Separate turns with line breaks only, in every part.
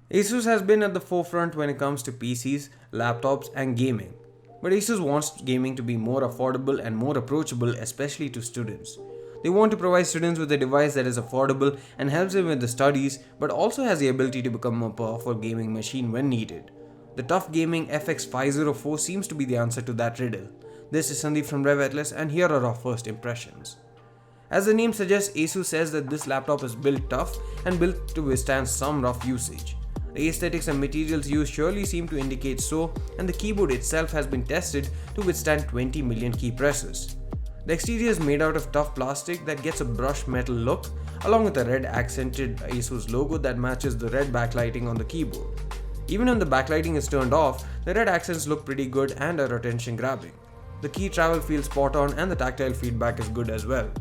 Asus has been at the forefront when it comes to PCs, laptops and gaming. But Asus wants gaming to be more affordable and more approachable, especially to students. They want to provide students with a device that is affordable and helps them with the studies, but also has the ability to become a powerful gaming machine when needed. The TUF Gaming FX504 seems to be the answer to that riddle. This is Sandeep from RevAtlas, and here are our first impressions. As the name suggests, Asus says that this laptop is built tough and built to withstand some rough usage. The aesthetics and materials used surely seem to indicate so, and the keyboard itself has been tested to withstand 20 million key presses. The exterior is made out of tough plastic that gets a brushed metal look, along with a red accented Asus logo that matches the red backlighting on the keyboard. Even when the backlighting is turned off, the red accents look pretty good and are attention grabbing. The key travel feels spot on and the tactile feedback is good as well.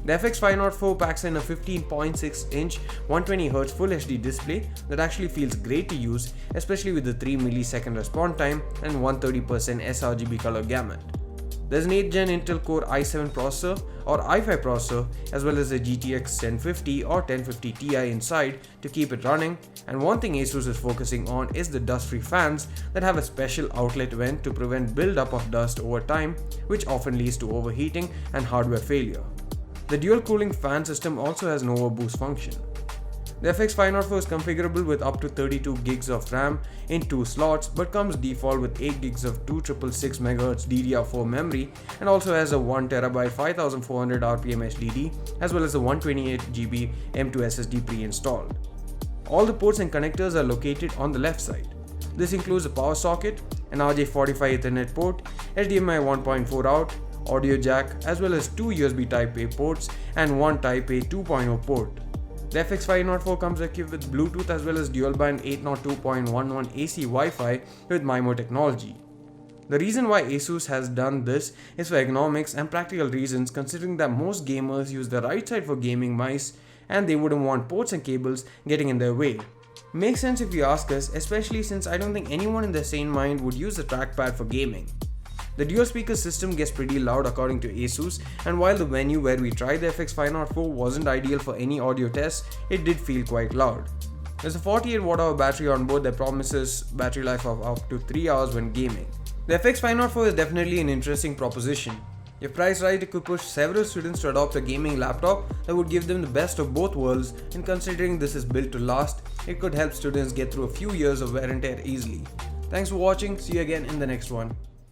The FX504 packs in a 15.6-inch 120Hz Full HD display that actually feels great to use, especially with the 3 millisecond response time and 130% sRGB color gamut. There's an 8th Gen Intel Core i7 processor or i5 processor, as well as a GTX 1050 or 1050 Ti inside to keep it running, and one thing Asus is focusing on is the dust-free fans that have a special outlet vent to prevent build-up of dust over time, which often leads to overheating and hardware failure. The dual cooling fan system also has an overboost function. The FX504 is configurable with up to 32 gigs of RAM in 2 slots, but comes default with 8 gigs of 2666 MHz DDR4 memory, and also has a 1TB 5400 RPM HDD as well as a 128GB M2 SSD pre-installed. All the ports and connectors are located on the left side. This includes a power socket, an RJ45 Ethernet port, HDMI 1.4 out, audio jack, as well as 2 USB Type-A ports and 1 Type-A 2.0 port. The FX504 comes equipped with Bluetooth as well as dual-band 802.11 AC Wi-Fi with MIMO technology. The reason why Asus has done this is for ergonomics and practical reasons, considering that most gamers use the right side for gaming mice and they wouldn't want ports and cables getting in their way. Makes sense if you ask us, especially since I don't think anyone in their sane mind would use the trackpad for gaming. The dual speaker system gets pretty loud according to Asus, and while the venue where we tried the FX504 wasn't ideal for any audio tests, it did feel quite loud. There's a 48 Wh battery on board that promises battery life of up to 3 hours when gaming. The FX504 is definitely an interesting proposition. If priced right, it could push several students to adopt a gaming laptop that would give them the best of both worlds, and considering this is built to last, it could help students get through a few years of wear and tear easily. Thanks for watching, see you again in the next one.